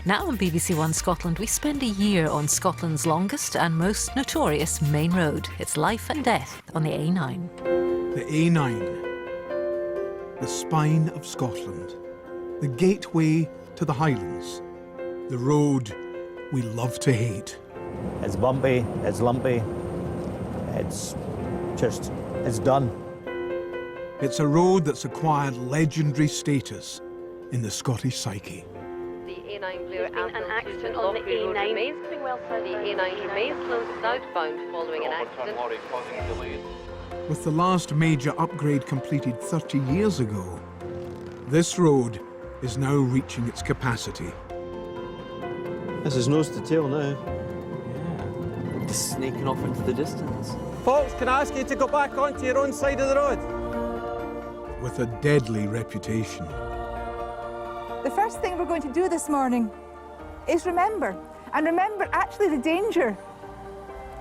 Now on BBC One Scotland, we spend a year on Scotland's longest and most notorious main road. It's life and death on the A9. The A9, the spine of Scotland, the gateway to the Highlands, the road we love to hate. It's bumpy, it's lumpy, it's done. It's a road that's acquired legendary status in the Scottish psyche. The A9 Blair an accident on the A9. The A9 remains closed southbound following an accident. With the last major upgrade completed 30 years ago, this road is now reaching its capacity. This is nose to tail now. Yeah, just snaking off into the distance. Folks, can I ask you to go back onto your own side of the road? With a deadly reputation. The first thing we're going to do this morning is remember actually the danger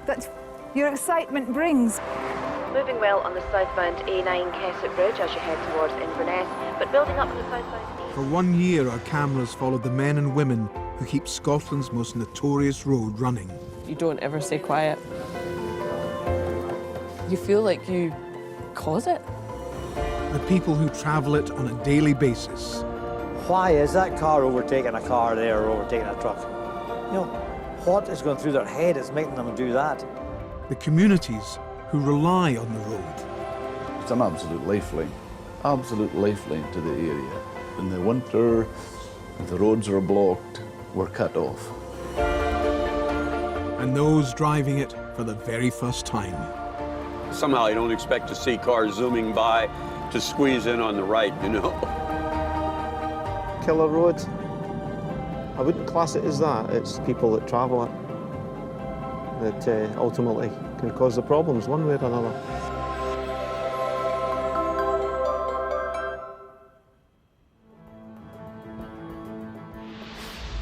that your excitement brings. Moving well on the southbound A9 Keswick Bridge as you head towards Inverness, but building up on the southbound east. For 1 year, our cameras followed the men and women who keep Scotland's most notorious road running. You don't ever stay quiet. You feel like you cause it. The people who travel it on a daily basis. Why is that car overtaking a car there or overtaking a truck? You know, what is going through their head is making them do that? The communities who rely on the road. It's an absolute lifeline to the area. In the winter, if the roads are blocked, we're cut off. And those driving it for the very first time. Somehow I don't expect to see cars zooming by to squeeze in on the right, you know. Killer road. I wouldn't class it as that. It's people that travel it that ultimately can cause the problems one way or another.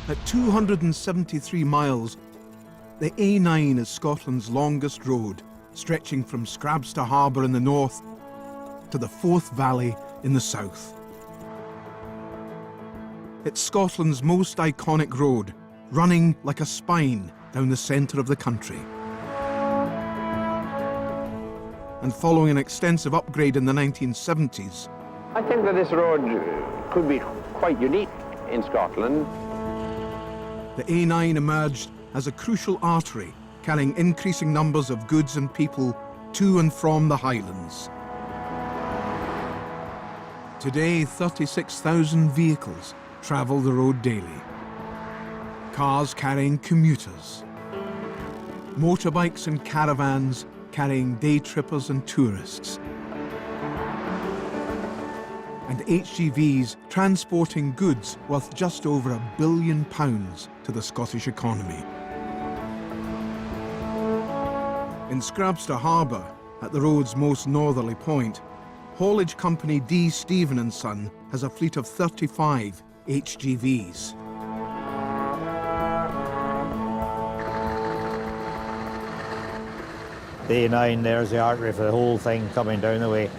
At 273 miles, the A9 is Scotland's longest road, stretching from Scrabster Harbour in the north to the Forth Valley in the south. It's Scotland's most iconic road, running like a spine down the centre of the country. And following an extensive upgrade in the 1970s, I think that this road could be quite unique in Scotland. the A9 emerged as a crucial artery carrying increasing numbers of goods and people to and from the Highlands. Today, 36,000 vehicles travel the road daily. Cars carrying commuters. Motorbikes and caravans carrying day trippers and tourists. And HGVs transporting goods worth just over £1 billion to the Scottish economy. In Scrabster Harbour, at the road's most northerly point, haulage company D. Stephen & Son has a fleet of 35 HGVs. The A9 there's the artery for the whole thing coming down the way.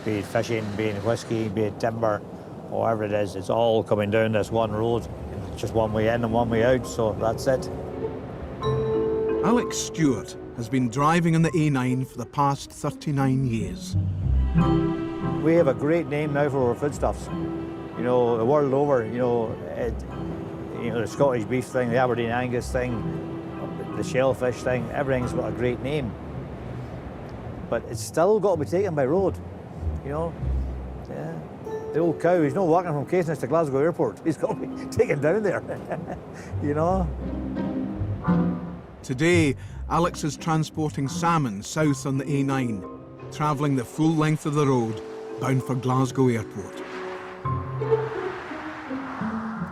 Be it fishing, be it whisky, be it timber, whatever it is, it's all coming down this one road. It's just one way in and one way out, so that's it. Alex Stewart has been driving on the A9 for the past 39 years. We have a great name now for our foodstuffs. You know, the world over, you know, the Scottish beef thing, the Aberdeen Angus thing, the shellfish thing, everything's got a great name. But it's still got to be taken by road, you know. Yeah. The old cow, he's not walking from Caithness to Glasgow Airport. He's got to be taken down there, you know. Today, Alex is transporting salmon south on the A9, travelling the full length of the road, bound for Glasgow Airport.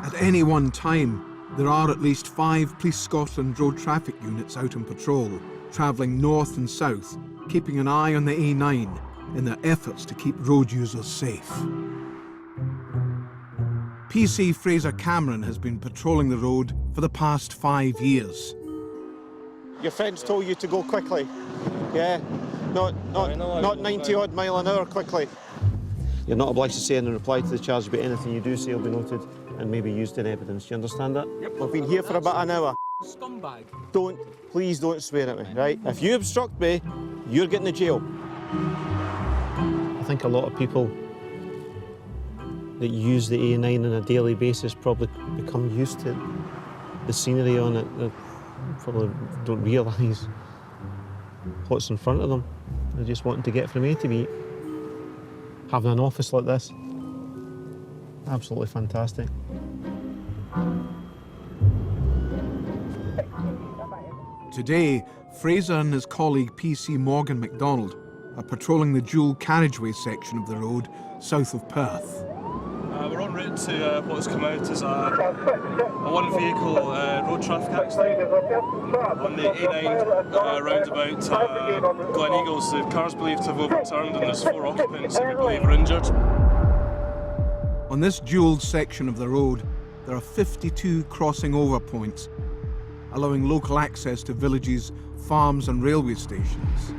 At any one time, there are at least 5 Police Scotland road traffic units out on patrol, travelling north and south, keeping an eye on the A9 in their efforts to keep road users safe. PC Fraser Cameron has been patrolling the road for the past 5 years. Your friends told you to go quickly, yeah? Not 90-odd mile an hour quickly. You're not obliged to say in reply to the charge, but anything you do say will be noted. and maybe used in evidence. Do you understand that? Yep. I've been here for about an hour. Scumbag. Please don't swear at me, right? If you obstruct me, you're getting to jail. I think a lot of people that use the A9 on a daily basis probably become used to the scenery on it. They probably don't realise what's in front of them. They're just wanting to get from A to B. Having an office like this, absolutely fantastic. Today, Fraser and his colleague PC Morgan MacDonald are patrolling the dual carriageway section of the road south of Perth. We're en route to what's come out as a one-vehicle road traffic accident on the A9 roundabout Glen Eagles. The car's believed to have overturned and there's 4 occupants that we believe are injured. On this dual section of the road, there are 52 crossing over points, allowing local access to villages, farms and railway stations.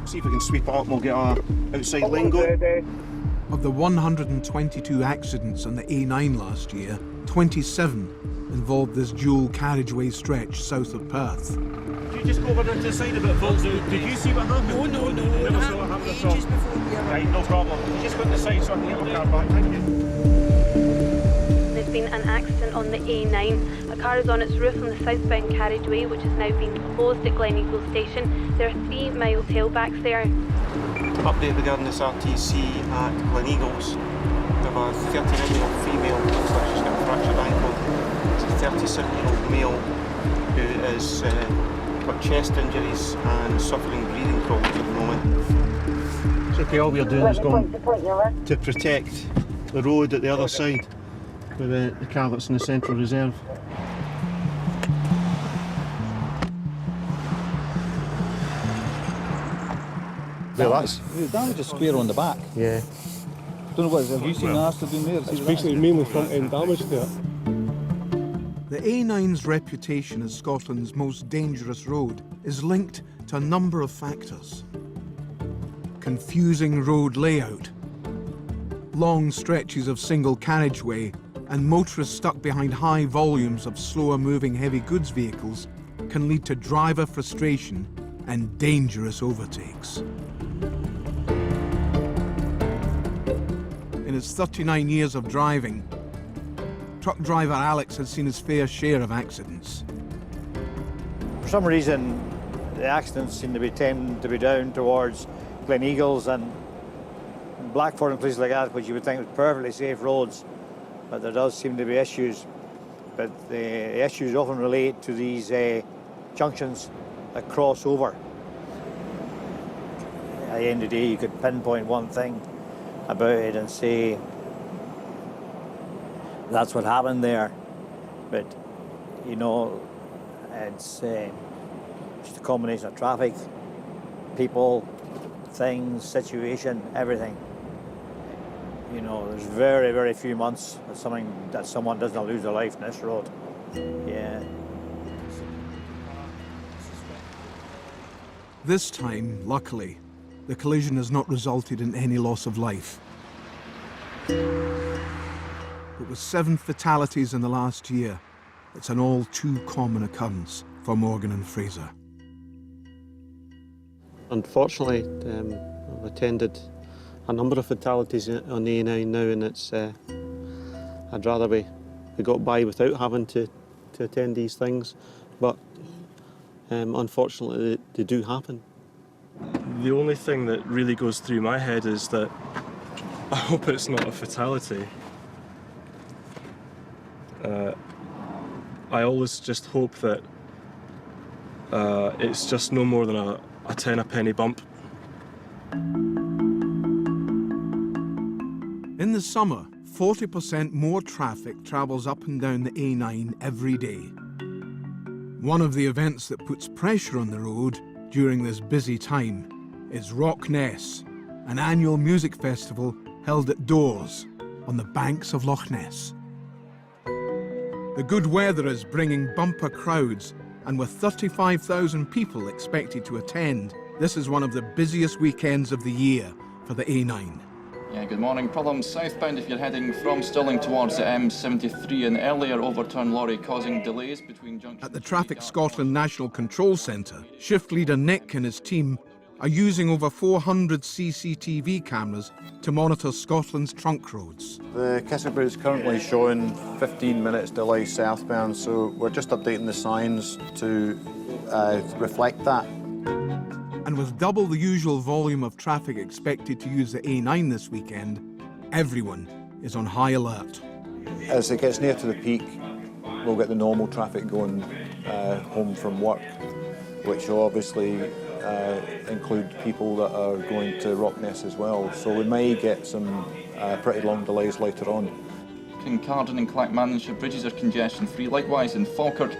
See if we can sweep it up and we'll get our outside lane going. Of the 122 accidents on the A9 last year, 27 involved this dual carriageway stretch south of Perth. Did you just go over to the side of it, folks? Did you see what happened? No. Never saw what happened at all. Right, no problem. You just go to the side so I can get my car back. Thank you. There's been an accident on the A9. A car is on its roof on the southbound carriageway, which has now been closed at Glen Eagles Station. There are 3 mile tailbacks there. Update regarding this RTC at Glen Eagles. We have a 39-year-old female who's got a fractured ankle. There's a 37-year-old male who has got chest injuries and suffering breathing problems at the moment. It's okay, all we're doing is going to protect the road at the other side with the car that's in the Central Reserve. Well, that's... The damage is square on the back. Yeah. Don't know what, have you seen the accident doing there? It's basically mainly front-end damage to it. The A9's reputation as Scotland's most dangerous road is linked to a number of factors. Confusing road layout, long stretches of single carriageway, and motorists stuck behind high volumes of slower-moving heavy goods vehicles can lead to driver frustration and dangerous overtakes. In his 39 years of driving, truck driver Alex has seen his fair share of accidents. For some reason, the accidents seem to tend to be down towards Glen Eagles and Blackford and places like that, which you would think was perfectly safe roads, but there does seem to be issues. But the issues often relate to these junctions that cross over. At the end of the day, you could pinpoint one thing about it and say that's what happened there, but you know, it's just a combination of traffic, people, things, situation, everything. You know, there's very, very few months that someone doesn't lose their life on this road. Yeah. This time, luckily, the collision has not resulted in any loss of life. But with 7 fatalities in the last year, it's an all too common occurrence for Morgan and Fraser. Unfortunately, I've attended a number of fatalities on the A9 now, and it's I'd rather we got by without having to attend these things, but unfortunately they do happen. The only thing that really goes through my head is that I hope it's not a fatality. I always just hope that it's just no more than a 10 a penny bump. In the summer, 40% more traffic travels up and down the A9 every day. One of the events that puts pressure on the road during this busy time is RockNess, an annual music festival held at doors on the banks of RockNess. The good weather is bringing bumper crowds, and with 35,000 people expected to attend, this is one of the busiest weekends of the year for the A9. Yeah, good morning. Problems southbound if you're heading from Stirling towards the M73. An earlier overturned lorry causing delays between junctions. At the Traffic Scotland National Control Centre, shift leader Nick and his team are using over 400 CCTV cameras to monitor Scotland's trunk roads. The Kissingbury is currently showing 15 minutes delay southbound, so we're just updating the signs to reflect that. And with double the usual volume of traffic expected to use the A9 this weekend, everyone is on high alert. As it gets near to the peak, we'll get the normal traffic going home from work, which will obviously include people that are going to RockNess as well. So we may get some pretty long delays later on. Kincardine and Clackmannanshire bridges are congestion-free. Likewise in Falkirk.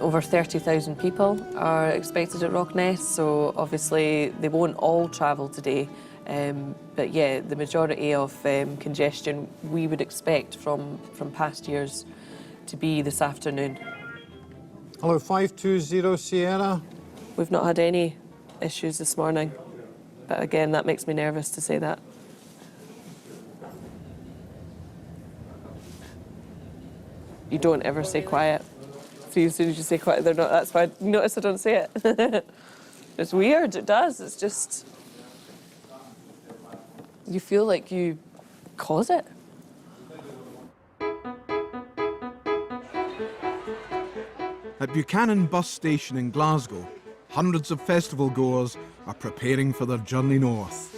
Over 30,000 people are expected at RockNess, so obviously they won't all travel today. But yeah, the majority of congestion we would expect from past years to be this afternoon. Hello, 520 Sierra. We've not had any issues this morning, but again, that makes me nervous to say that. You don't ever say quiet. See, as soon as you say quiet, they're not. That's why you notice I don't say it. It's weird, it does. It's just, you feel like you cause it. At Buchanan Bus Station in Glasgow, hundreds of festival goers are preparing for their journey north.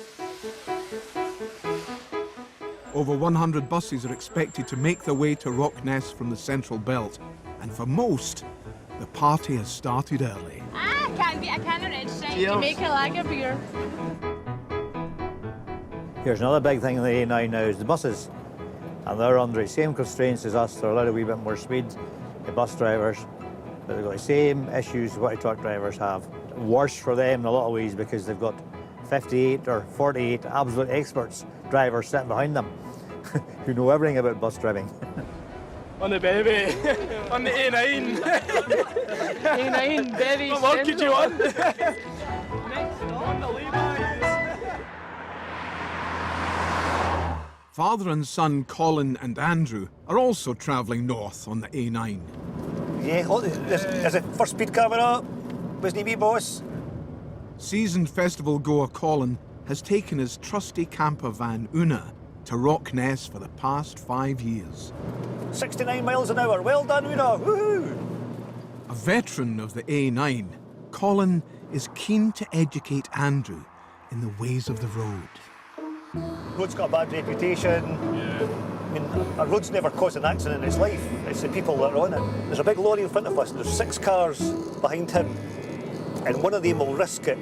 Over 100 buses are expected to make their way to RockNess from the Central Belt, and for most, the party has started early. I can't register Jamaica lager beer. Here's another big thing on the A9 now is the buses. And they're under the same constraints as us. They're allowed a wee bit more speed, the bus drivers. But they've got the same issues what the truck drivers have. Worse for them in a lot of ways because they've got 58 or 48 absolute experts drivers sitting behind them who know everything about bus driving. On the baby, on the A9. A9, baby. What more could you want? Next on the Levi's. Father and son Colin and Andrew are also travelling north on the A9. Yeah, look, there's a first speed coming up. Wasn't he me, boss? Seasoned festival goer Colin has taken his trusty camper van Una to RockNess for the past 5 years. 69 miles an hour. Well done, Una. Woohoo! A veteran of the A9, Colin is keen to educate Andrew in the ways of the road. Road's got a bad reputation. Yeah. I mean, a road's never caused an accident in its life. It's the people that are on it. There's a big lorry in front of us, and there's 6 cars behind him. And one of them will risk it,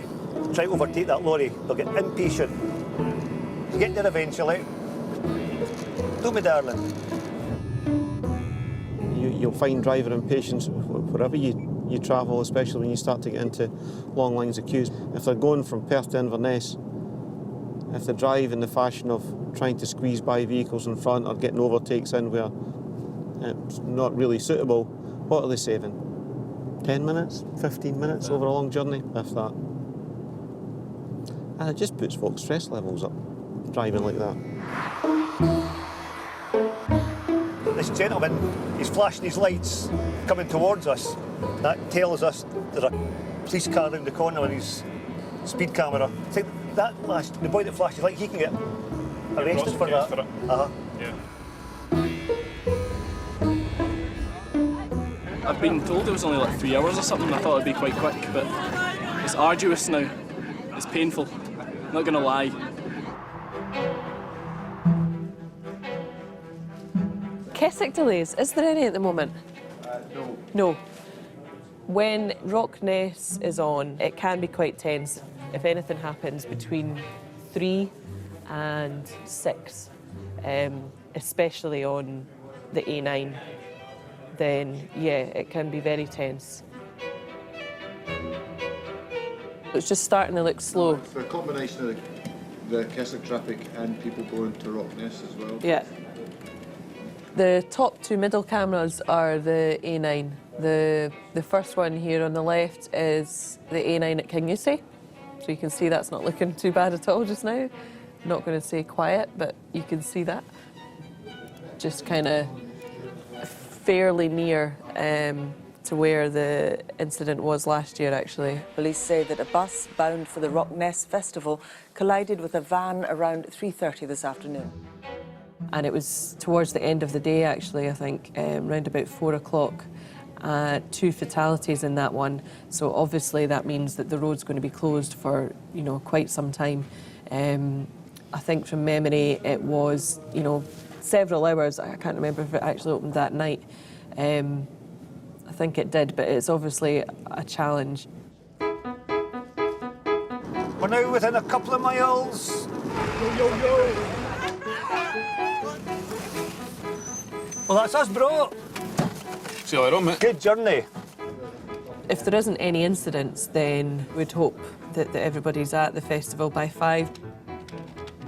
try to overtake that lorry. They'll get impatient. They'll get there eventually. Do me, darling. You'll find driver impatience wherever you travel, especially when you start to get into long lines of queues. If they're going from Perth to Inverness, if they drive in the fashion of trying to squeeze by vehicles in front or getting overtakes in where it's not really suitable, what are they saving? 10 minutes, 15 minutes over a long journey, if that. And it just puts folks' stress levels up, driving like that. This gentleman, he's flashing his lights coming towards us. That tells us there's a police car around the corner with his speed camera. See, that the boy that flashed his light, he can get arrested for that. For it. Yeah. I've been told it was only like 3 hours or something. I thought it'd be quite quick, but it's arduous now. It's painful. I'm not gonna lie. Keswick delays, is there any at the moment? No. No. When RockNess is on, it can be quite tense. If anything happens between 3 and 6, especially on the A9, then yeah, it can be very tense. It's just starting to look slow. It's a combination of the Keswick traffic and people going to RockNess as well. Yeah. The top 2 middle cameras are the A9. The first one here on the left is the A9 at Kingussie. So you can see that's not looking too bad at all just now. not going to say quiet, but you can see that. Just kind of fairly near to where the incident was last year, actually. Police say that a bus bound for the RockNess festival collided with a van around 3:30 this afternoon. And it was towards the end of the day, actually, I think, around about 4 o'clock. 2 fatalities in that one. So obviously that means that the road's going to be closed for, you know, quite some time. I think from memory it was, you know, several hours. I can't remember if it actually opened that night. I think it did, but it's obviously a challenge. We're now within a couple of miles. Well, that's us, bro. See you later on, mate. Good journey. If there isn't any incidents, then we'd hope that everybody's at the festival by 5.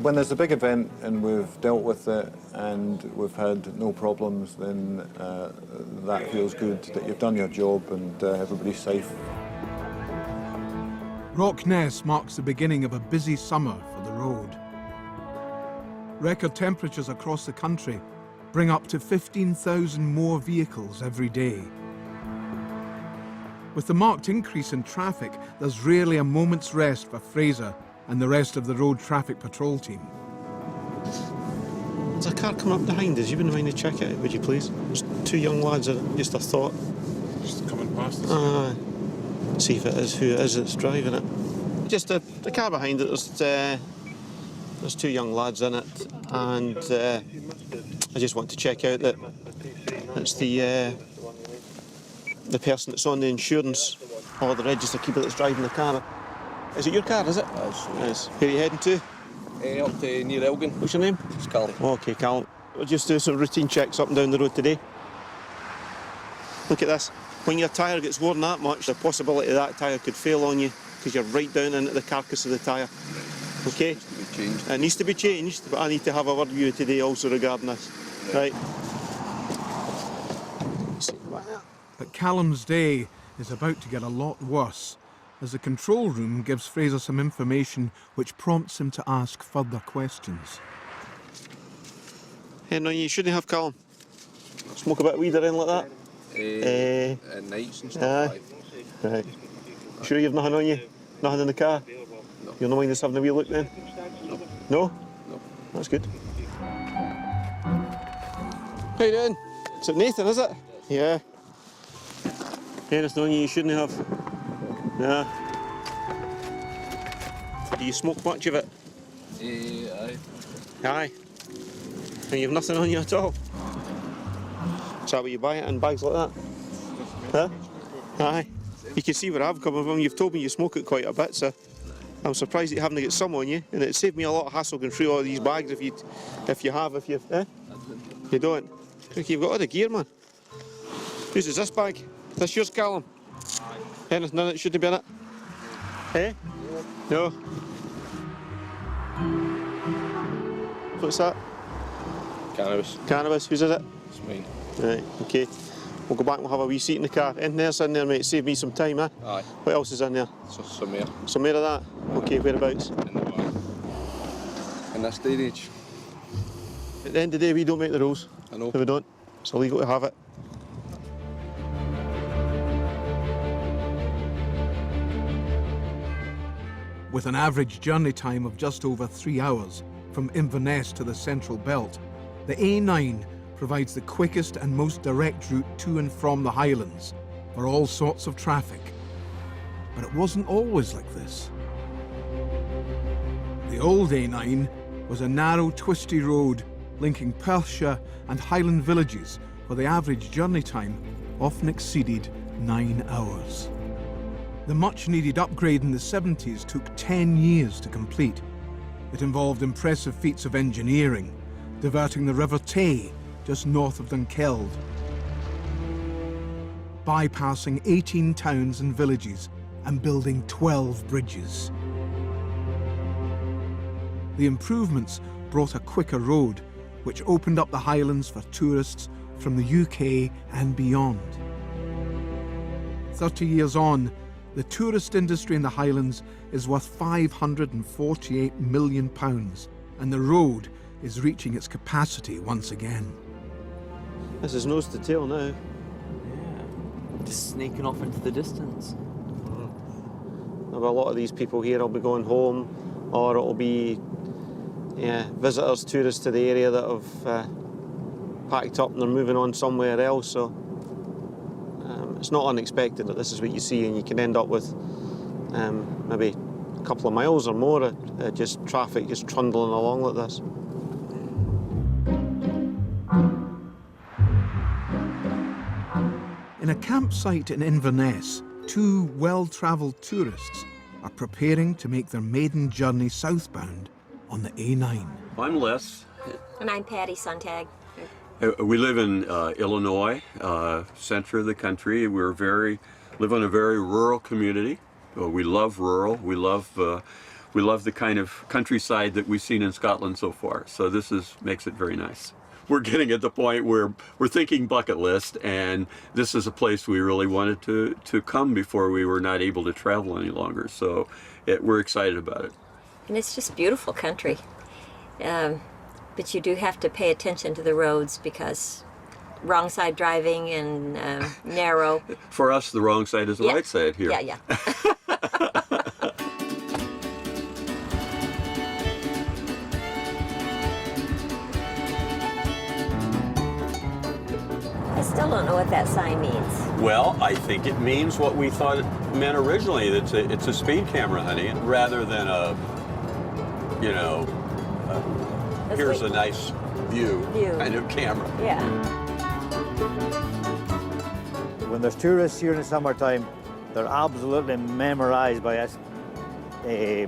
When there's a big event and we've dealt with it and we've had no problems, then that feels good, that you've done your job and everybody's safe. RockNess marks the beginning of a busy summer for the road. Record temperatures across the country bring up to 15,000 more vehicles every day. With the marked increase in traffic, there's rarely a moment's rest for Fraser and the rest of the road traffic patrol team. There's a car coming up behind us. You wouldn't mind to check it, would you please? There's 2 young lads in it, just a thought. Just coming past us. See if it is who it is that's driving it. Just the car behind it, there's 2 young lads in it, and I just want to check out that it's the person that's on the insurance or the register keeper that's driving the car. Is it your car, is it? It is. Where are you heading to? Up to near Elgin. What's your name? It's Callum. OK, Callum. We'll just do some routine checks up and down the road today. Look at this. When your tyre gets worn that much, the possibility that tyre could fail on you because you're right down into the carcass of the tyre. OK? It needs to be changed, but I need to have a word with you today also regarding this. Right. But Callum's day is about to get a lot worse, as the control room gives Fraser some information which prompts him to ask further questions. Hey, no, you shouldn't have, Callum. Smoke a bit of weed or anything like that? At nights and stuff. Right. Sure you've nothing on you? Nothing in the car? No. You're not mind us having a wee look then? No. No? No. That's good. How you doing? Is it Nathan, is it? Yeah. Anything on you shouldn't have? Nah. Do you smoke much of it? Aye. Aye. And you've nothing on you at all? Is that what you buy it in bags like that? Huh? Aye. You can see where I've come from. You've told me you smoke it quite a bit, so I'm surprised that you haven't got some on you. And it saved me a lot of hassle going through all these bags if you You don't? You've got all the gear, man. Whose is this bag? This yours, Callum? Anything in it shouldn't be in it? Eh? No. What's that? Cannabis. Cannabis. Whose is it? It's mine. Right, OK. We'll go back and we'll have a wee seat in the car. Anything else in there, mate? Save me some time, eh? Aye. What else is in there? Some more. Some more of that? OK, whereabouts? In the bag. In this day and age. At the end of the day, we don't make the rules. I know. If we don't, it's illegal to have it. With an average journey time of just over 3 hours from Inverness to the Central Belt, the A9 provides the quickest and most direct route to and from the Highlands for all sorts of traffic. But it wasn't always like this. The old A9 was a narrow, twisty road linking Perthshire and Highland villages where the average journey time often exceeded 9 hours. The much-needed upgrade in the 70s took 10 years to complete. It involved impressive feats of engineering, diverting the River Tay just north of Dunkeld, bypassing 18 towns and villages and building 12 bridges. The improvements brought a quicker road, which opened up the Highlands for tourists from the UK and beyond. 30 years on, the tourist industry in the Highlands is worth £548 million, and the road is reaching its capacity once again. This is nose to tail now. Just sneaking off into the distance. A lot of these people here will be going home, or it'll be visitors, tourists to the area that have packed up and they're moving on somewhere else. So it's not unexpected that this is what you see, and you can end up with maybe a couple of miles or more of just traffic just trundling along like this. In a campsite in Inverness, two well-travelled tourists are preparing to make their maiden journey southbound on the A9. I'm Les. And I'm Patty Sontag. We live in Illinois, center of the country. We live in a very rural community. We love rural. We love the kind of countryside that we've seen in Scotland so far. So this makes it very nice. We're getting at the point where we're thinking bucket list, and this is a place we really wanted to come before we were not able to travel any longer. So we're excited about it. And it's just beautiful country. But you do have to pay attention to the roads because wrong side driving and narrow. For us, the wrong side is the right side here. Yeah. I still don't know what that sign means. Well, I think it means what we thought it meant originally. It's a speed camera, honey, rather than here's a nice view kind of camera. Yeah. When there's tourists here in the summertime, they're absolutely memorized by us, the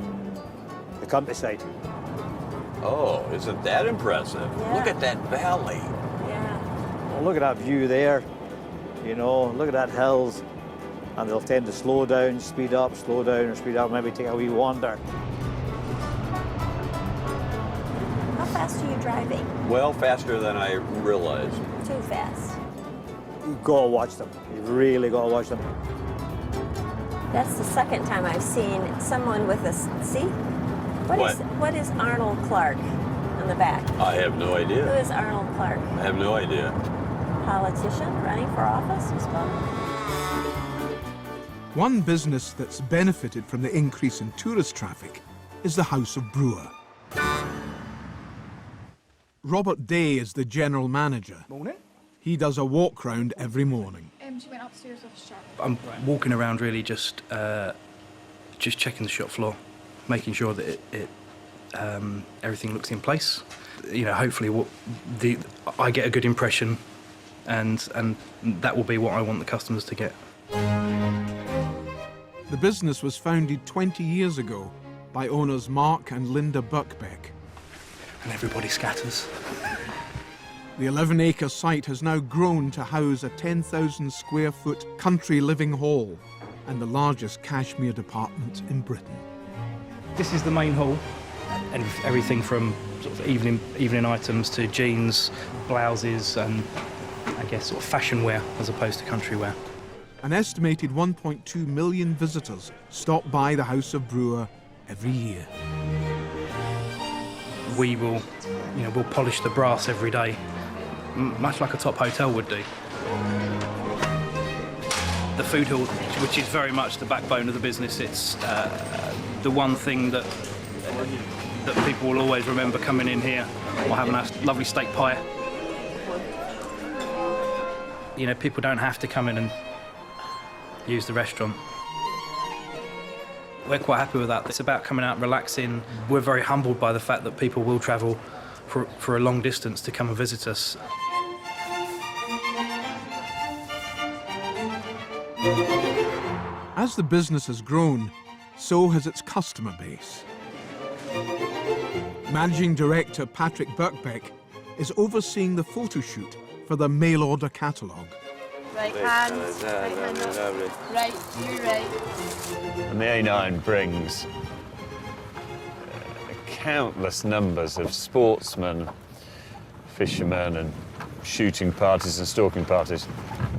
countryside. Oh, isn't that impressive? Yeah. Look at that valley. Well, look at that view there, look at that hills, and they'll tend to slow down, speed up, slow down, or speed up, maybe take a wee wander. How fast are you driving? Well, faster than I realized. Too fast. You've got to watch them. You've really got to watch them. That's the second time I've seen someone with a, see? What is Arnold Clark on the back? I have no idea. Who is Arnold Clark? I have no idea. Politician running for office, I suppose. One business that's benefited from the increase in tourist traffic is the House of Brewer. Robert Day is the general manager. Morning. He does a walk round every morning. She went upstairs with a shop. I'm walking around really just checking the shop floor, making sure that everything looks in place. Hopefully I get a good impression, and that will be what I want the customers to get. The business was founded 20 years ago by owners Mark and Linda Buckbeck. And everybody scatters. The 11-acre site has now grown to house a 10,000 square foot country living hall and the largest cashmere department in Britain. This is the main hall, and everything from sort of evening items to jeans, blouses, and I guess sort of fashion wear as opposed to country wear. An estimated 1.2 million visitors stop by the House of Brewer every year. We will, we'll polish the brass every day, much like a top hotel would do. The food hall, which is very much the backbone of the business, it's the one thing that people will always remember coming in here or having a lovely steak pie. People don't have to come in and use the restaurant. We're quite happy with that. It's about coming out and relaxing. We're very humbled by the fact that people will travel for a long distance to come and visit us. As the business has grown, so has its customer base. Managing Director Patrick Buckbeck is overseeing the photo shoot for the mail-order catalogue. Right hand, right hand up. Right, you right. And the A9 brings countless numbers of sportsmen, fishermen and shooting parties and stalking parties.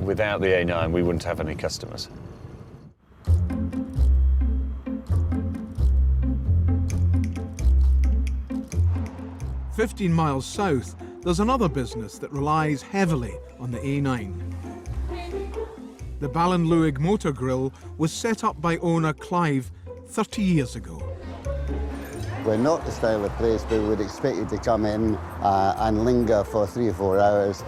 Without the A9, we wouldn't have any customers. 15 miles south, there's another business that relies heavily on the A9. The Ballinluig Motor Grill was set up by owner Clive 30 years ago. We're not the style of place where we would expect you to come in and linger for 3 or 4 hours.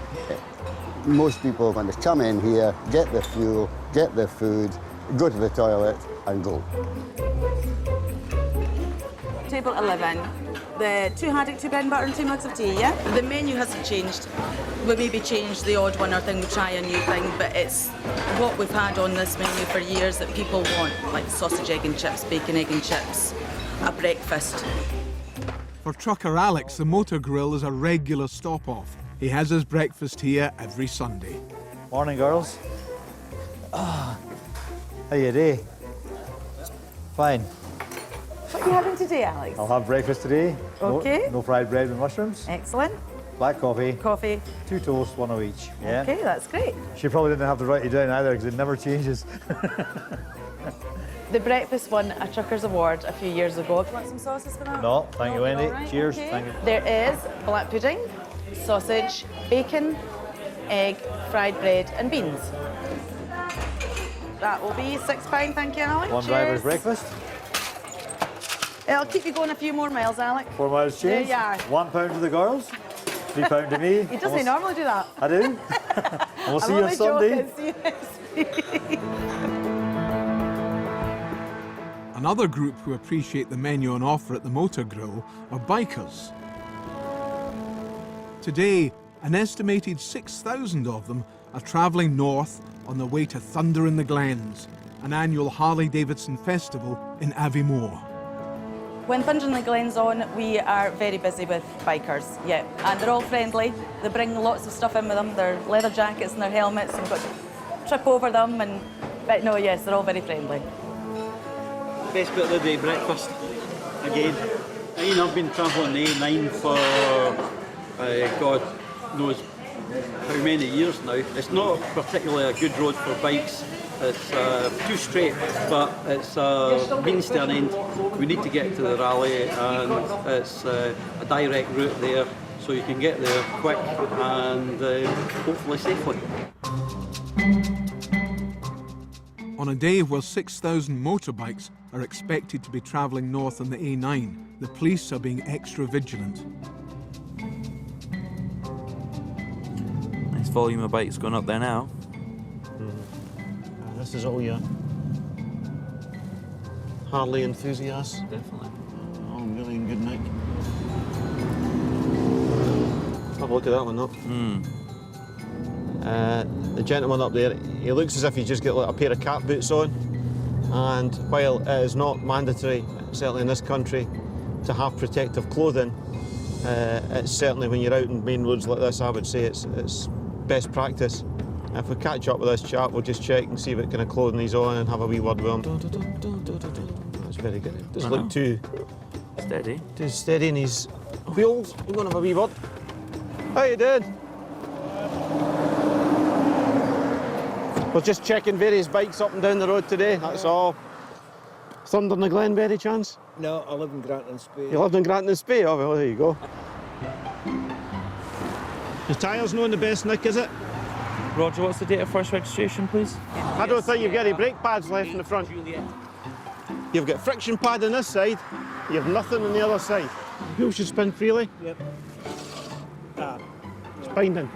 Most people are going to come in here, get the fuel, get their food, go to the toilet and go. Table 11. The 2 haddock, 2 bread and butter and 2 mugs of tea, yeah? The menu hasn't changed. We maybe change the odd one or thing, we try a new thing, but it's what we've had on this menu for years that people want, like sausage, egg and chips, bacon, egg and chips, a breakfast. For trucker Alex, the Motor Grill is a regular stop-off. He has his breakfast here every Sunday. Morning, girls. How you doing? Fine. What are you having today, Alex? I'll have breakfast today. Okay. No fried bread with mushrooms. Excellent. Black coffee. Coffee. 2 toasts, 1 of each. Yeah. Okay, that's great. She probably didn't have to write you down either because it never changes. The breakfast won a Truckers Award a few years ago. Want some sauces for that? No, thank you, Wendy. Right, Cheers. okay. Thank you. There is black pudding, sausage, bacon, egg, fried bread and beans. That will be £6, thank you, Alex. 1 driver's breakfast. It'll keep you going a few more miles, Alex. 4 miles change. There you are. £1 to the girls. £3 to me. He doesn't normally do that. I do. And we'll see you on Sunday. See you next week. Another group who appreciate the menu on offer at the Motor Grill are bikers. Today, an estimated 6,000 of them are travelling north on their way to Thunder in the Glens, an annual Harley-Davidson festival in Aviemore. When Thunder in the Glens on, we are very busy with bikers, yeah. And they're all friendly. They bring lots of stuff in with them, their leather jackets and their helmets, and we've got to trip over them. But no, yes, they're all very friendly. Best bit of the day, breakfast, again. You know, I've been travelling the A9 for, God knows how many years now. It's not particularly a good road for bikes. It's too straight, but it's a means to an end. We need to get to the rally, and it's a direct route there, so you can get there quick and hopefully safely. On a day where 6,000 motorbikes are expected to be travelling north on the A9, the police are being extra vigilant. Nice volume of bikes going up there now. This is all your Harley enthusiasts. Definitely. Oh, really in good nick. Have a look at that one, though. The gentleman up there, he looks as if he's just got like a pair of cat boots on. And while it is not mandatory, certainly in this country, to have protective clothing, it's certainly when you're out on main roads like this, I would say it's best practice. If we catch up with this chap, we'll just check and see what kind of clothing he's on and have a wee word with him. That's very good. Doesn't look too steady. Too steady in his wheels. We're going to have a wee word. How you doing? We're just checking various bikes up and down the road today, that's all. Thunder in the Glen, by any chance? No, I live in Granton Spey. You lived in Granton Spey? Oh, well, there you go. The tyre's not in the best nick, is it? Roger, what's the date of first registration, please? I don't think you've got any brake pads left in the front. You've got friction pad on this side, you have nothing on the other side. The wheel should spin freely. Yep. It's binding.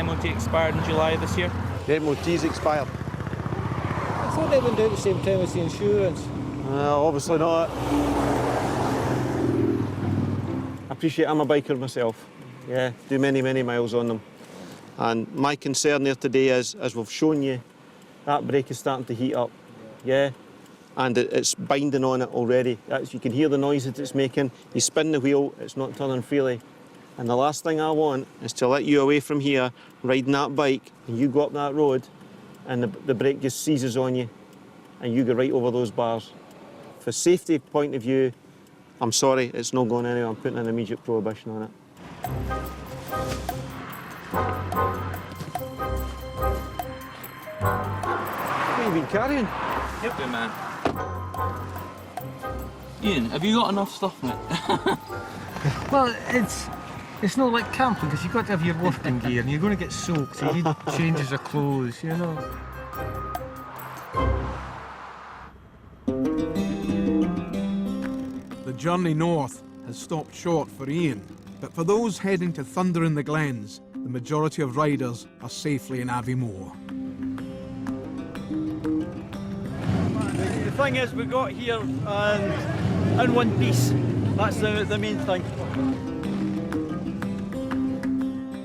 MOT expired in July this year. The MOT's expired. I thought they went out at the same time as the insurance. Obviously not. I appreciate I'm a biker myself. Yeah, do many, many miles on them. And my concern there today is, as we've shown you, that brake is starting to heat up. Yeah, and it's binding on it already. You can hear the noise that it's making. You spin the wheel, it's not turning freely. And the last thing I want is to let you away from here, riding that bike, and you go up that road, and the brake just seizes on you, and you go right over those bars. For safety point of view, I'm sorry, it's not going anywhere. I'm putting an immediate prohibition on it. What have you been carrying? Yep. Good man. Ian, have you got enough stuff, mate? Well, it's not like camping because you've got to have your working gear and you're going to get soaked, so you need changes of clothes, you know. The journey north has stopped short for Ian, but for those heading to Thunder in the Glens, the majority of riders are safely in Aviemore. The thing is, we got here and in one piece. That's the main thing.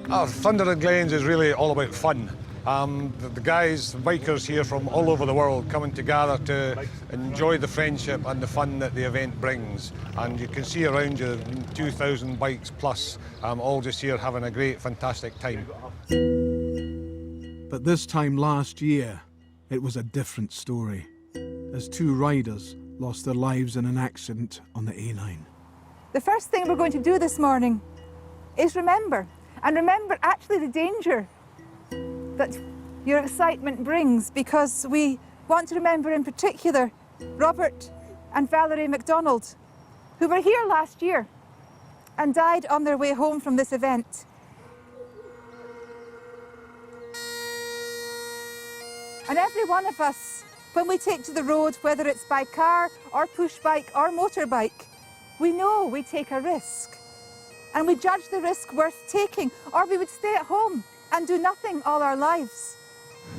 Thunder and Glens is really all about fun. The guys, the bikers here from all over the world coming together to enjoy the friendship and the fun that the event brings. And you can see around you 2,000 bikes plus, all just here having a great, fantastic time. But this time last year, it was a different story, as 2 riders lost their lives in an accident on the A9. The first thing we're going to do this morning is remember, and remember actually the danger that your excitement brings, because we want to remember in particular Robert and Valerie MacDonald, who were here last year and died on their way home from this event. And every one of us, when we take to the road, whether it's by car or push bike or motorbike, we know we take a risk. And we judge the risk worth taking, or we would stay at home and do nothing all our lives.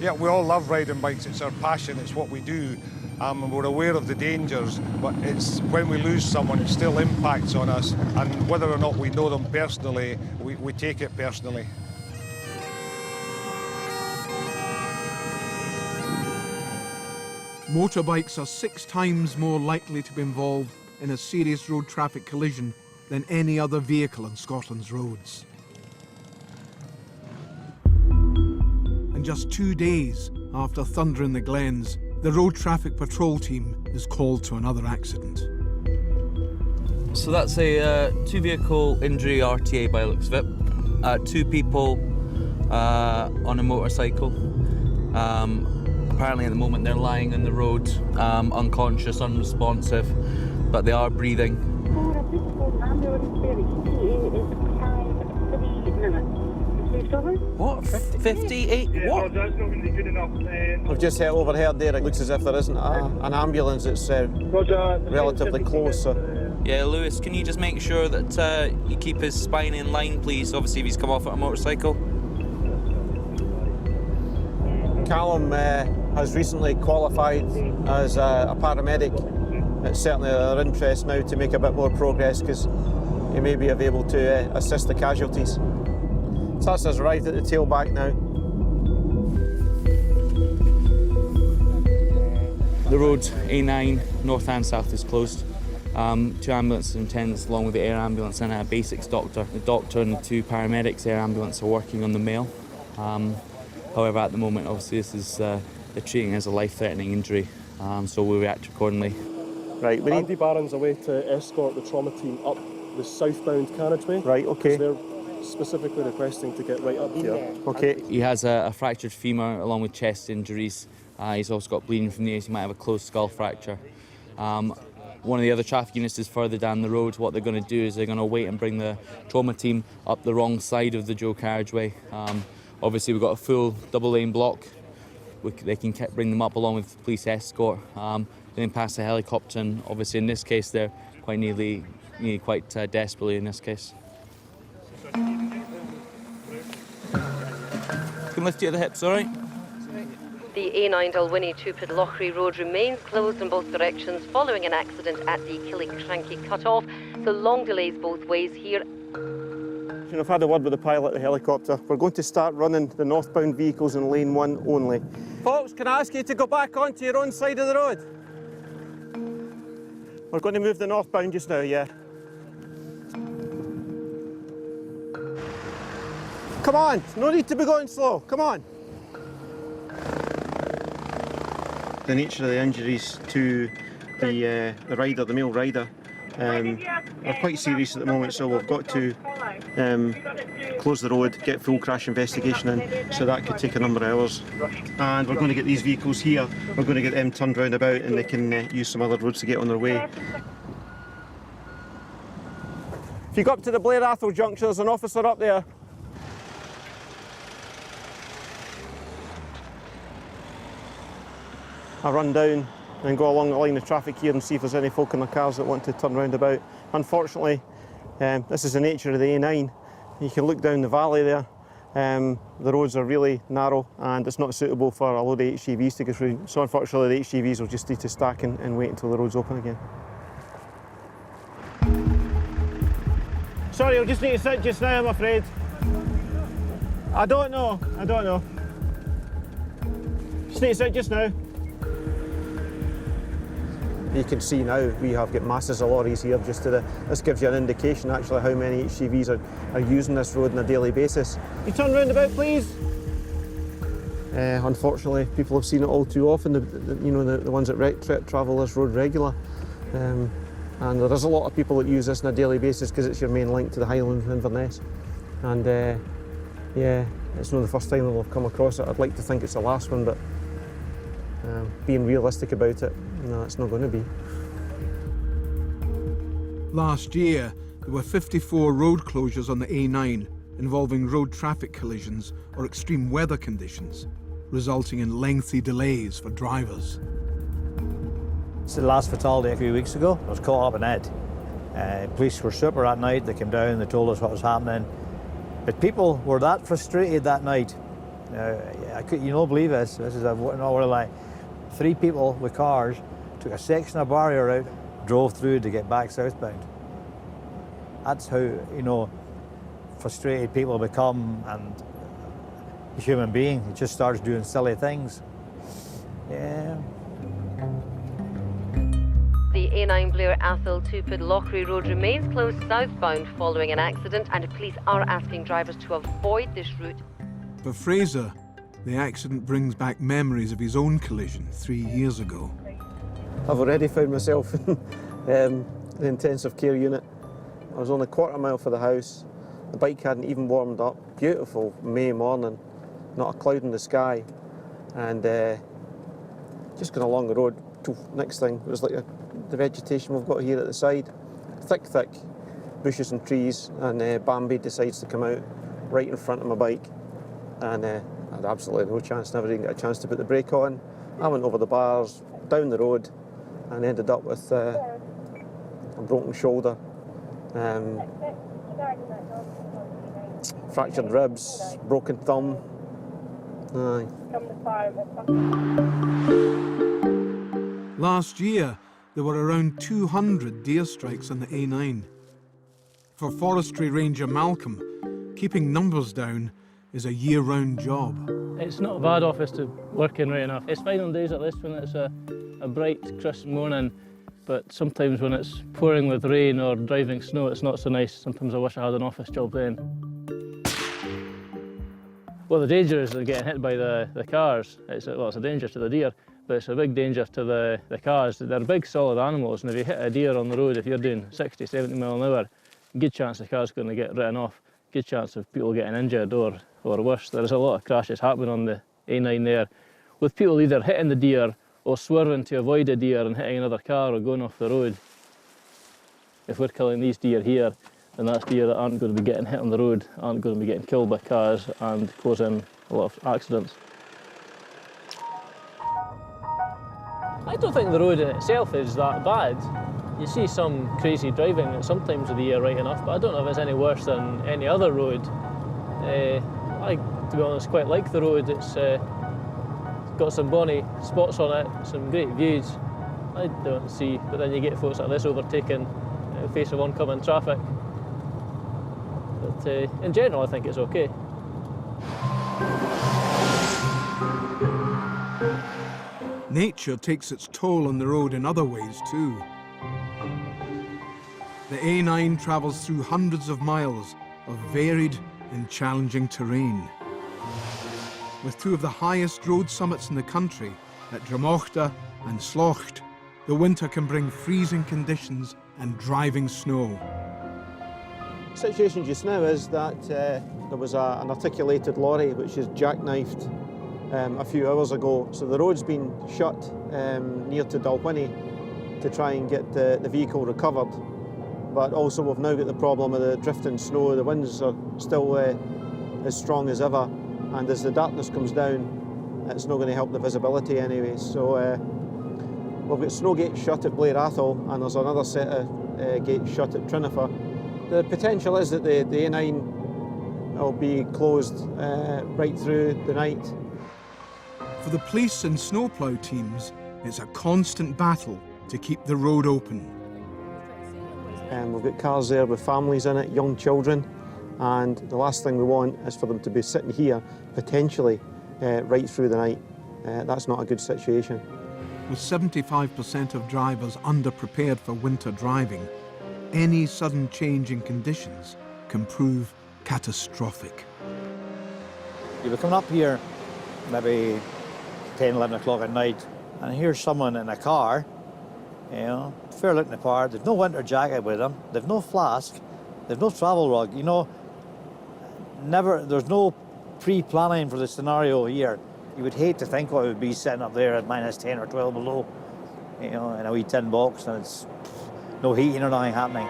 Yeah, we all love riding bikes. It's our passion, it's what we do. And we're aware of the dangers, but it's when we lose someone, it still impacts on us. And whether or not we know them personally, we take it personally. Motorbikes are 6 times more likely to be involved in a serious road traffic collision than any other vehicle on Scotland's roads. And just 2 days after Thunder in the Glens, the road traffic patrol team is called to another accident. So that's a 2-vehicle injury RTA by the looks of it. 2 people on a motorcycle. Apparently at the moment they're lying on the road, unconscious, unresponsive, but they are breathing. What? 58? What? That's not going to be good enough. We've just overheard there, it looks as if there isn't an ambulance that's relatively close. So. Yeah, Lewis, can you just make sure that you keep his spine in line, please? Obviously, if he's come off at a motorcycle. Callum has recently qualified as a paramedic. It's certainly our interest now to make a bit more progress because he may be able to assist the casualties. So that's us arrived at the tailback now. The road A9, north and south, is closed. 2 ambulances and 10s along with the air ambulance and a basics doctor. The doctor and the 2 paramedics air ambulance are working on the male. However, at the moment, obviously, this is they're treating as a life-threatening injury, so we'll react accordingly. Right, we need... Andy Barron's away to escort the trauma team up the southbound carriageway. Right, okay. So they're specifically requesting to get right up here. Okay. He has a fractured femur along with chest injuries. He's also got bleeding from the ears. He might have a closed skull fracture. One of the other traffic units is further down the road. What they're going to do is they're going to wait and bring the trauma team up the wrong side of the dual carriageway. Obviously, we've got a full double-lane block. They can bring them up along with police escort, then pass the helicopter. And obviously, in this case, they're quite nearly quite desperately in this case. Can lift you at the hips, all right? The A9 Dalwhinnie to Pidlochry Road remains closed in both directions following an accident at the Killiecrankie cut-off. So long delays both ways here. I've had a word with the pilot of the helicopter. We're going to start running the northbound vehicles in lane 1 only. Folks, can I ask you to go back onto your own side of the road? We're going to move the northbound just now, yeah. Come on, no need to be going slow, come on. The nature of the injuries to the rider, the male rider, are quite serious at the moment, so we've got to close the road, get full crash investigation in, so that could take a number of hours. And we're going to get these vehicles here, we're going to get them turned round about and they can use some other roads to get on their way. you go up to the Blair Athol junction, there's an officer up there. I run down and go along the line of traffic here and see if there's any folk in the cars that want to turn round about. Unfortunately, this is the nature of the A9. You can look down the valley there. The roads are really narrow and it's not suitable for a load of HGVs to go through. So unfortunately the HGVs will just need to stack and wait until the road's open again. Sorry, I'll just need to sit just now, I'm afraid. I don't know. Just need to sit just now. You can see now we have got masses of lorries here just to the, this gives you an indication actually how many HGVs are using this road on a daily basis. You turn round about please. Unfortunately people have seen it all too often, the ones that travel this road regular. And there is a lot of people that use this on a daily basis because it's your main link to the Highlands of Inverness. And yeah, it's not the first time that I've come across it. I'd like to think it's the last one, but being realistic about it, no, it's not going to be. Last year, there were 54 road closures on the A9 involving road traffic collisions or extreme weather conditions, resulting in lengthy delays for drivers. It's the last fatality a few weeks ago. I was caught up in it. Police were super at night. They came down, they told us what was happening. But people were that frustrated that night. You don't believe this. This is like 3 people with cars took a section of barrier out, drove through to get back southbound. That's how, frustrated people become, and a human being, it just starts doing silly things. Yeah. The A9 Blair Athol Tupid Lochry Road remains closed southbound following an accident, and police are asking drivers to avoid this route. For Fraser, the accident brings back memories of his own collision 3 years ago. I've already found myself in the intensive care unit. I was only a quarter mile from the house. The bike hadn't even warmed up. Beautiful May morning, not a cloud in the sky. And just going along the road, next thing, it was like the vegetation we've got here at the side. Thick bushes and trees, and Bambi decides to come out right in front of my bike. And I had absolutely no chance, never even got a chance to put the brake on. I went over the bars, down the road, and ended up with a broken shoulder, fractured ribs, broken thumb. Aye. Last year, there were around 200 deer strikes on the A9. For Forestry Ranger Malcolm, keeping numbers down is a year-round job. It's not a bad office to work in right enough. It's fine on days like this when it's a bright, crisp morning, but sometimes when it's pouring with rain or driving snow, it's not so nice. Sometimes I wish I had an office job then. Well, the danger is getting hit by the cars. It's a danger to the deer, but it's a big danger to the cars. They're big, solid animals, and if you hit a deer on the road, if you're doing 60, 70 mile an hour, good chance the car's going to get written off. Good chance of people getting injured or worse. There's a lot of crashes happening on the A9 there, with people either hitting the deer or swerving to avoid a deer and hitting another car or going off the road. If we're killing these deer here, then that's deer that aren't going to be getting hit on the road, aren't going to be getting killed by cars and causing a lot of accidents. I don't think the road in itself is that bad. You see some crazy driving sometimes of the year right enough, but I don't know if it's any worse than any other road. I, to be honest, quite like the road. It's got some bonny spots on it, some great views. I don't see, but then you get folks like this overtaking in the face of oncoming traffic. But in general, I think it's okay. Nature takes its toll on the road in other ways too. The A9 travels through hundreds of miles of varied and challenging terrain. With 2 of the highest road summits in the country, at Dramochta and Slocht, the winter can bring freezing conditions and driving snow. The situation just now is that there was an articulated lorry which is jackknifed a few hours ago. So the road's been shut near to Dalwhinnie to try and get the vehicle recovered. but also we've now got the problem of the drifting snow. The winds are still as strong as ever, and as the darkness comes down, it's not going to help the visibility anyway. So we've got snow gates shut at Blair Athol, and there's another set of gates shut at Trinifer. The potential is that the A9 will be closed right through the night. For the police and snowplough teams, it's a constant battle to keep the road open. We've got cars there with families in it, young children, and the last thing we want is for them to be sitting here, potentially, right through the night. That's not a good situation. With 75% of drivers underprepared for winter driving, any sudden change in conditions can prove catastrophic. You'll be coming up here maybe 10, 11 o'clock at night, and here's someone in a car, you know, fair looking apart. There's no winter jacket with them, they've no flask, they've no travel rug, you know. There's no pre-planning for the scenario here. You would hate to think what it would be sitting up there at minus 10 or 12 below, you know, in a wee tin box, and it's no heating or nothing happening.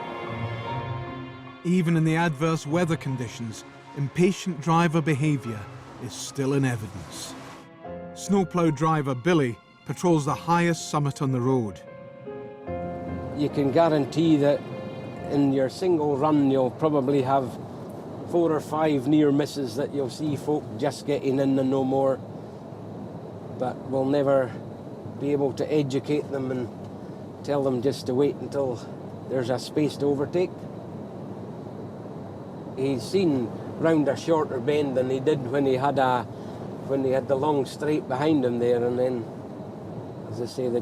Even in the adverse weather conditions, impatient driver behaviour is still in evidence. Snowplough driver Billy patrols the highest summit on the road. You can guarantee that in your single run you'll probably have 4 or 5 near misses that you'll see folk just getting in and no more. But we'll never be able to educate them and tell them just to wait until there's a space to overtake. He's seen round a shorter bend than he did when he had the long straight behind him there, and then, as I say, they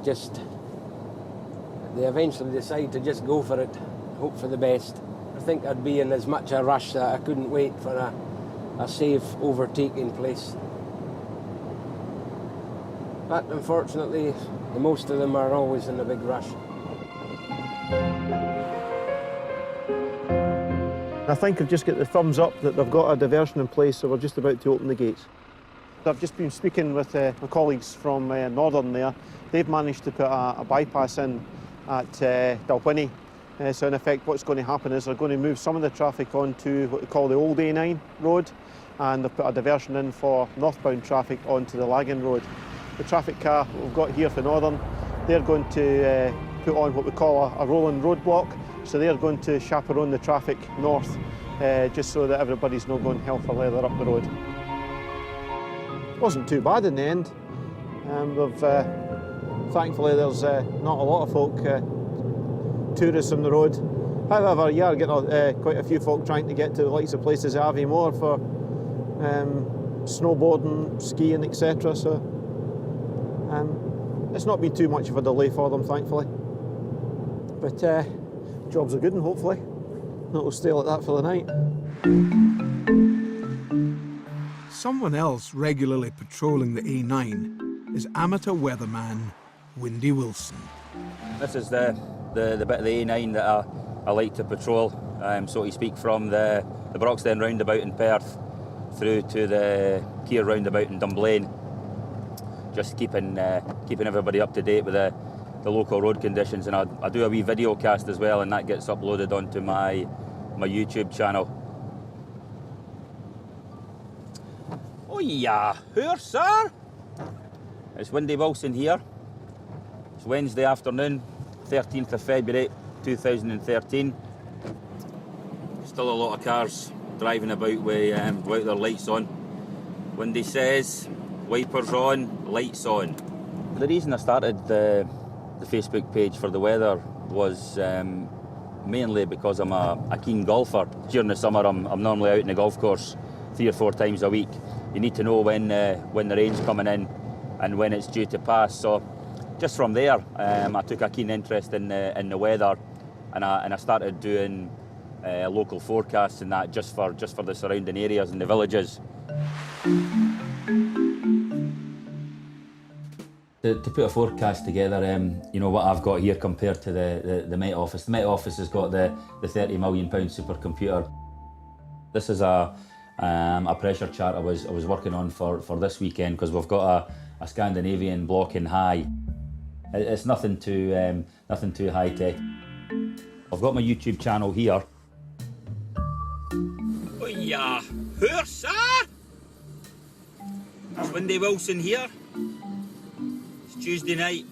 eventually decide to just go for it, hope for the best. I think I'd be in as much a rush that I couldn't wait for a safe overtaking place. But unfortunately, most of them are always in a big rush. I think I've just got the thumbs up that they've got a diversion in place, so we're just about to open the gates. I've just been speaking with my colleagues from Northern there. They've managed to put a bypass in at Dalwhinnie. So in effect what's going to happen is they're going to move some of the traffic onto what we call the old A9 road, and they've put a diversion in for northbound traffic onto the Lagan road. The traffic car we've got here for Northern, they're going to put on what we call a rolling roadblock. So they're going to chaperone the traffic north, just so that everybody's not going hell for leather up the road. It wasn't too bad in the end. Thankfully there's not a lot of folk, tourists on the road. However, yeah, I get quite a few folk trying to get to the likes of places at Aviemore for snowboarding, skiing, etc. So it's not been too much of a delay for them, thankfully. But jobs are good, and hopefully not will stay like that for the night. Someone else regularly patrolling the A9 is amateur weatherman Windy Wilson. This is the bit of the A9 that I like to patrol, so to speak, from the Broxden roundabout in Perth through to the Keir roundabout in Dunblane. Just keeping everybody up to date with the local road conditions, and I do a wee video cast as well, and that gets uploaded onto my YouTube channel. Oh yeah, here, sir. It's Windy Wilson here. It's Wednesday afternoon, 13th of February 2013. Still a lot of cars driving about without their lights on. Windy says, wipers on, lights on. The reason I started the Facebook page for the weather was mainly because I'm a keen golfer. During the summer I'm normally out in the golf course 3 or 4 times a week. You need to know when the rain's coming in and when it's due to pass. So just from there I took a keen interest in the weather, and I started doing local forecasts and that just for the surrounding areas and the villages. To put a forecast together, you know, what I've got here compared to the Met Office. The Met Office has got the £30 million supercomputer. This is a pressure chart I was working on for this weekend, because we've got a Scandinavian block in high. It's nothing too high tech. I've got my YouTube channel here. Oh yeah, here, sir! It's Wendy Wilson here. It's Tuesday night,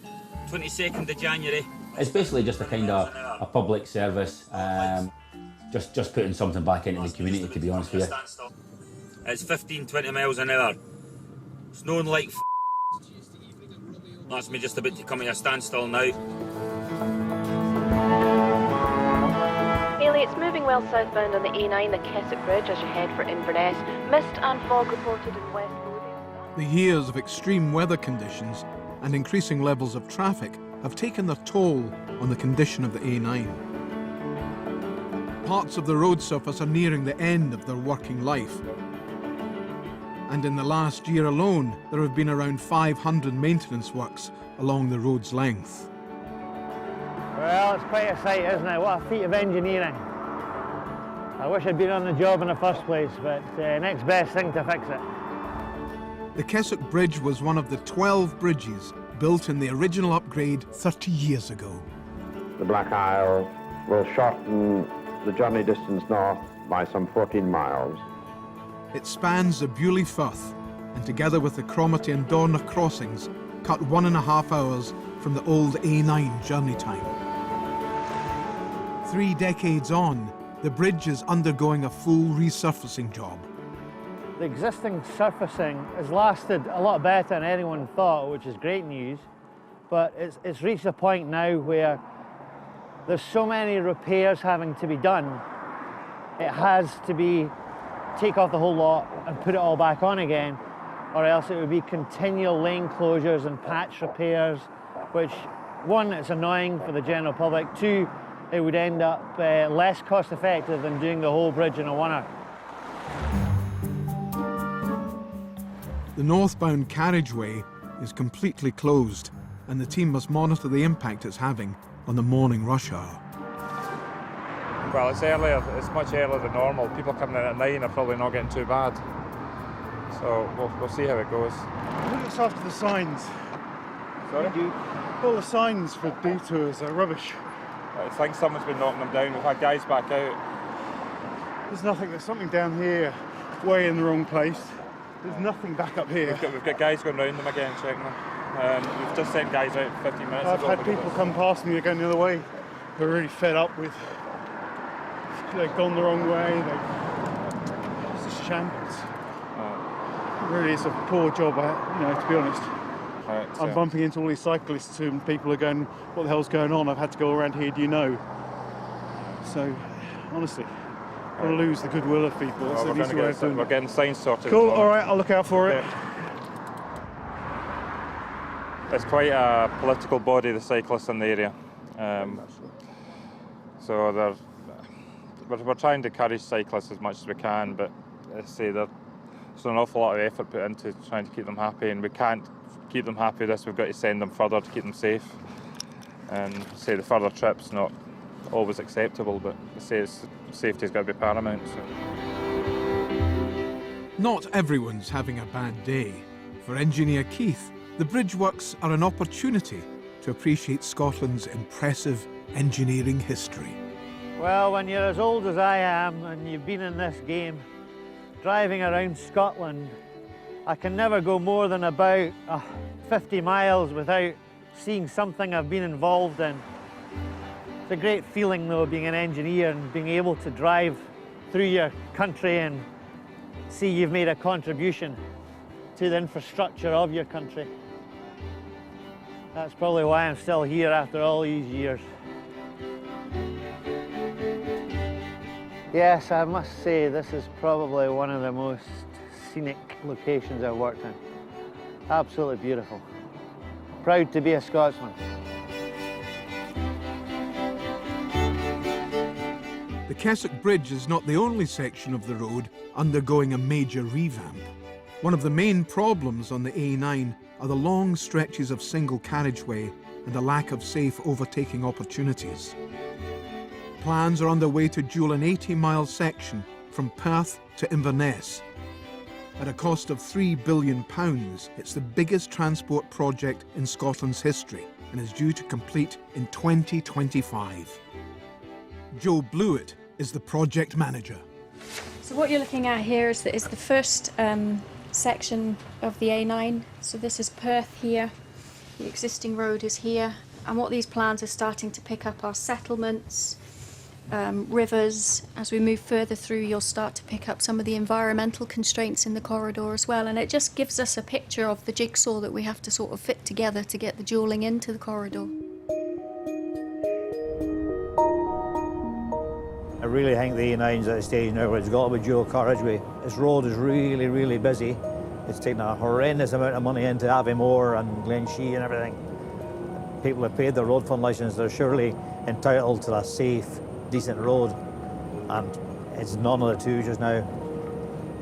22nd of January. It's basically just a kind of a public service, just putting something back into the community, to be honest with you. It's 15-20 miles an hour. Snowing like f***. That's me just about to come to a standstill now. Bailey, it's moving well southbound on the A9, the Keswick Bridge, as you head for Inverness. Mist and fog reported in West Lothian. The years of extreme weather conditions and increasing levels of traffic have taken their toll on the condition of the A9. Parts of the road surface are nearing the end of their working life. And in the last year alone, there have been around 500 maintenance works along the road's length. Well, it's quite a sight, isn't it? What a feat of engineering. I wish I'd been on the job in the first place, but next best thing to fix it. The Keswick Bridge was one of the 12 bridges built in the original upgrade 30 years ago. The Black Isle will shorten the journey distance north by some 14 miles. It spans the Bewley Firth, and together with the Cromarty and Dorner crossings, cut 1.5 hours from the old A9 journey time. 3 decades on, the bridge is undergoing a full resurfacing job. The existing surfacing has lasted a lot better than anyone thought, which is great news, but it's reached a point now where there's so many repairs having to be done, it has to be take off the whole lot and put it all back on again, or else it would be continual lane closures and patch repairs, which, one, it's annoying for the general public, two, it would end up less cost effective than doing the whole bridge in a one-hour. The northbound carriageway is completely closed, and the team must monitor the impact it's having on the morning rush hour. Well, it's earlier, it's much earlier than normal. People coming in at 9 are probably not getting too bad. So we'll see how it goes. Who looks after the signs? Sorry? All the signs for detours are rubbish. I think someone's been knocking them down. We've had guys back out. There's something down here, way in the wrong place. There's nothing back up here. We've got guys going round them again, checking them. We've just sent guys out 15 minutes I've ago. had people come past me going the other way. They're really fed up with, they've gone the wrong way. It's just shambles. Really, it's a poor job, to be honest. I'm bumping into all these cyclists and people are going, what the hell's going on? I've had to go around here, do you know? So, honestly, I'm going to lose the goodwill of people. Well, we're getting signs sorted. Cool, all right, I'll look out for it. It's quite a political body, the cyclists in the area. So we're trying to encourage cyclists as much as we can, but I say there's an awful lot of effort put into trying to keep them happy, and we can't keep them happy with this. We've got to send them further to keep them safe. And say the further trip's not always acceptable, but I say safety's got to be paramount. So. Not everyone's having a bad day. For engineer Keith, the bridge works are an opportunity to appreciate Scotland's impressive engineering history. Well, when you're as old as I am and you've been in this game, driving around Scotland, I can never go more than about 50 miles without seeing something I've been involved in. It's a great feeling, though, being an engineer and being able to drive through your country and see you've made a contribution to the infrastructure of your country. That's probably why I'm still here after all these years. Yes, I must say this is probably one of the most scenic locations I've worked in. Absolutely beautiful. Proud to be a Scotsman. The Keswick Bridge is not the only section of the road undergoing a major revamp. One of the main problems on the A9 are the long stretches of single carriageway and a lack of safe overtaking opportunities. Plans are underway to dual an 80-mile section from Perth to Inverness. At a cost of £3 billion, it's the biggest transport project in Scotland's history and is due to complete in 2025. Joe Blewett is the project manager. So what you're looking at here is the first section of the A9. So this is Perth here, the existing road is here, and what these plans are starting to pick up are settlements, rivers. As we move further through, you'll start to pick up some of the environmental constraints in the corridor as well, and it just gives us a picture of the jigsaw that we have to sort of fit together to get the dualling into the corridor. I really think the A9's at a stage now where it's got to be dual carriageway. This road is really, really busy. It's taken a horrendous amount of money into Aviemore and Glenshee and everything. People have paid their road fund licence, they're surely entitled to a safe, decent road. And it's none of the two just now.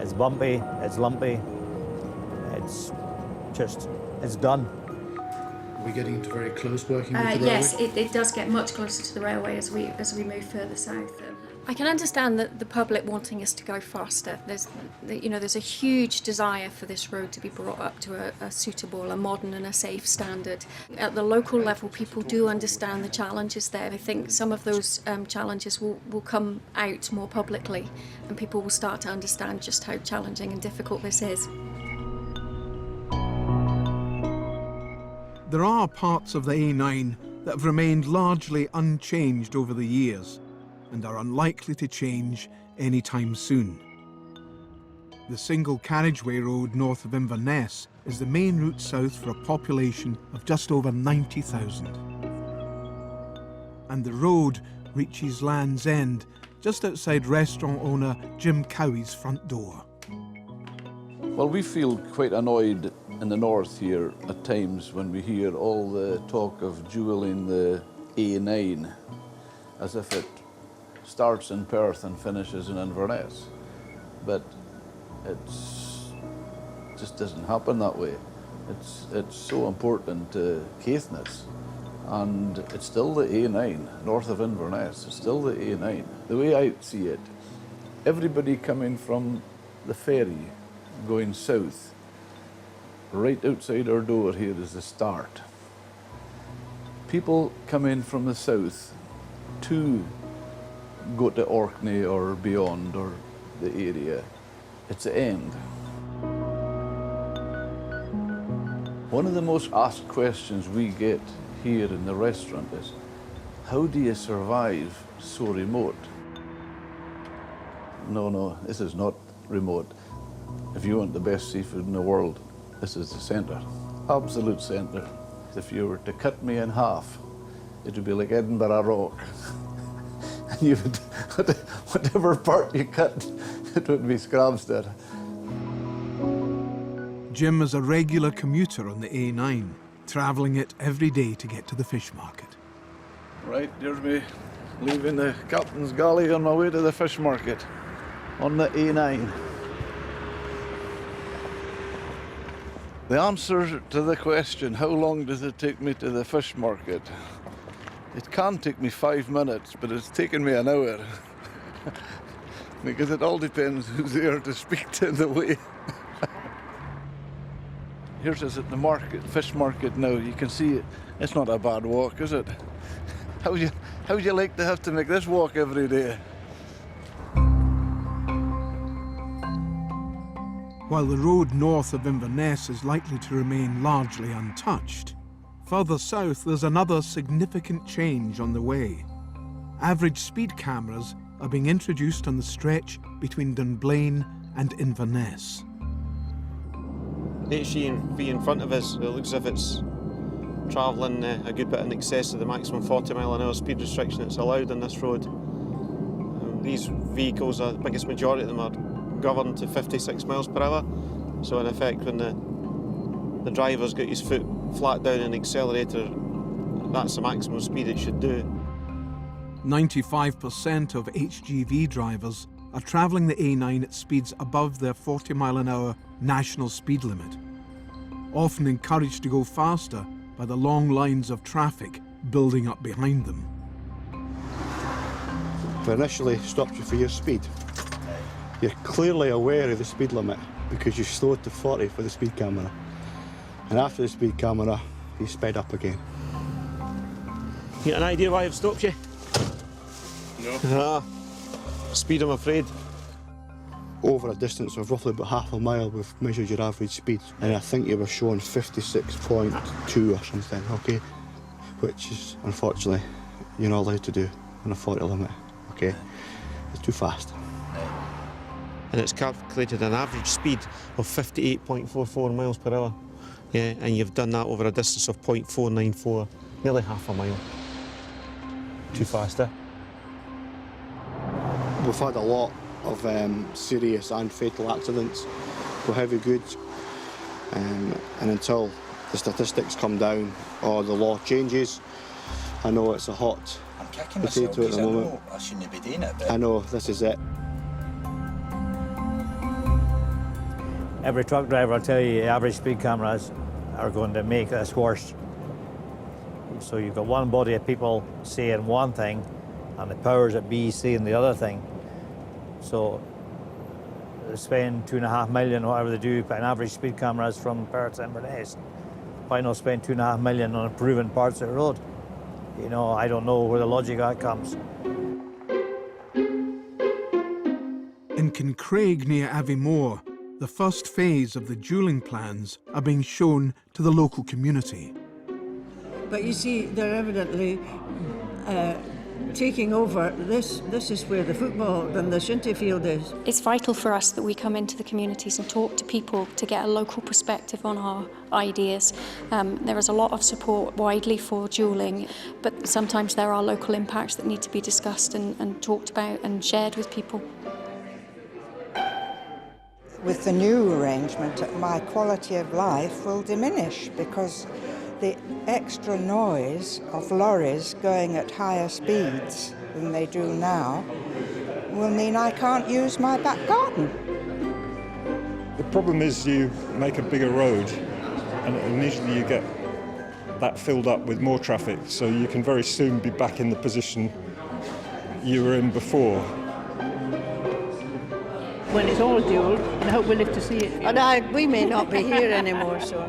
It's bumpy, it's lumpy, it's done. Are we getting into very close working with the railway? Yes, it does get much closer to the railway as we move further south. I can understand that the public wanting us to go faster. There's a huge desire for this road to be brought up to a suitable, a modern and a safe standard. At the local level, people do understand the challenges there. I think some of those challenges will come out more publicly, and people will start to understand just how challenging and difficult this is. There are parts of the A9 that have remained largely unchanged over the years and are unlikely to change anytime soon. The single carriageway road north of Inverness is the main route south for a population of just over 90,000. And the road reaches Land's End, just outside restaurant owner Jim Cowie's front door. Well, we feel quite annoyed in the north here at times when we hear all the talk of dualling the A9 as if it starts in Perth and finishes in Inverness. But it just doesn't happen that way. It's so important to Caithness, and it's still the A9, north of Inverness, it's still the A9. The way I see it, everybody coming from the ferry going south, right outside our door here is the start. People come in from the south to go to Orkney or beyond or the area. It's the end. One of the most asked questions we get here in the restaurant is, how do you survive so remote? No, this is not remote. If you want the best seafood in the world, this is the centre, absolute centre. If you were to cut me in half, it would be like Edinburgh Rock. And you would, whatever part you cut, it would be scraps there. Jim is a regular commuter on the A9, travelling it every day to get to the fish market. Right, there's me leaving the captain's galley on my way to the fish market on the A9. The answer to the question, how long does it take me to the fish market? It can take me 5 minutes, but it's taken me an hour. Because it all depends who's there to speak to in the way. Here's us at the market, fish market now. You can see it. It's not a bad walk, is it? How would you like to have to make this walk every day? While the road north of Inverness is likely to remain largely untouched, further south there's another significant change on the way. Average speed cameras are being introduced on the stretch between Dunblane and Inverness. HGV in front of us, it looks as if it's travelling a good bit in excess of the maximum 40 mile an hour speed restriction that's allowed on this road. These vehicles, the biggest majority of them are governed to 56 miles per hour. So in effect, when the driver's got his foot flat down in the accelerator, that's the maximum speed it should do. 95% of HGV drivers are travelling the A9 at speeds above their 40 mile an hour national speed limit, often encouraged to go faster by the long lines of traffic building up behind them. If it initially stops you for your speed, you're clearly aware of the speed limit because you slowed to 40 for the speed camera. And after the speed camera, you sped up again. You got an idea why I've stopped you? No. Speed, I'm afraid. Over a distance of roughly about half a mile, we've measured your average speed, and I think you were showing 56.2 or something, okay? Which is, unfortunately, you're not allowed to do on a 40 limit, okay? It's too fast. And it's calculated an average speed of 58.44 miles per hour. Yeah, and you've done that over a distance of 0.494, nearly half a mile. Too fast, eh? We've had a lot of serious and fatal accidents with heavy goods, and until the statistics come down or the law changes, I know it's a hot potato at the moment. I shouldn't be doing it. But I know, this is it. Every truck driver will tell you the average speed cameras are going to make this worse. So you've got one body of people saying one thing and the powers that be saying the other thing. So they spend 2.5 million, whatever they do, putting average speed cameras from Perth to Inverness. Why not spend 2.5 million on improving parts of the road? You know, I don't know where the logic of that comes. In Kincraig near Aviemore, the first phase of the dualling plans are being shown to the local community. But you see, they're evidently taking over. This is where the football and the shinty field is. It's vital for us that we come into the communities and talk to people to get a local perspective on our ideas. There is a lot of support widely for dualling, but sometimes there are local impacts that need to be discussed and talked about and shared with people. With the new arrangement, my quality of life will diminish because the extra noise of lorries going at higher speeds than they do now will mean I can't use my back garden. The problem is you make a bigger road and initially you get that filled up with more traffic, so you can very soon be back in the position you were in before. When it's all dual, and I hope we live to see it. And we may not be here anymore, so.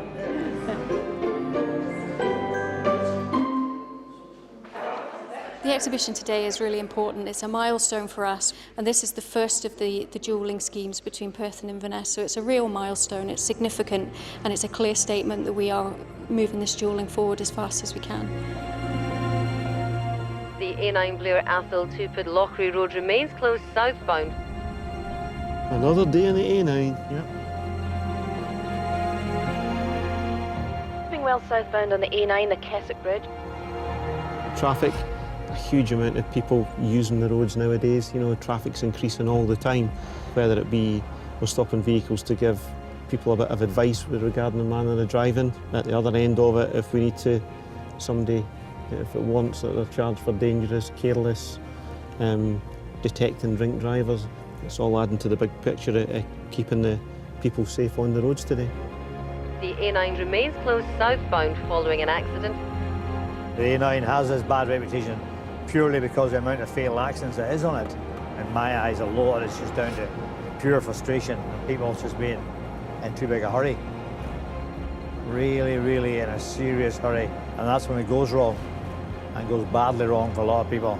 The exhibition today is really important. It's a milestone for us, and this is the first of the dualling schemes between Perth and Inverness, so it's a real milestone, it's significant, and it's a clear statement that we are moving this dualling forward as fast as we can. The A9 Blair Athol Tupid Lochry Road remains closed southbound. Another day in the A9, yeah. Moving well southbound on the A9, the Keswick Bridge. Traffic, a huge amount of people using the roads nowadays. You know, traffic's increasing all the time, whether it be we're stopping vehicles to give people a bit of advice regarding the manner of driving. At the other end of it, if we need to, somebody, if it wants that they're charged for dangerous, careless, detecting drink drivers. It's all adding to the big picture of keeping the people safe on the roads today. The A9 remains closed southbound following an accident. The A9 has this bad reputation purely because of the amount of fatal accidents that is on it. In my eyes, a lot of it's just down to pure frustration and people just being in too big a hurry. Really, really in a serious hurry. And that's when it goes wrong, and goes badly wrong for a lot of people.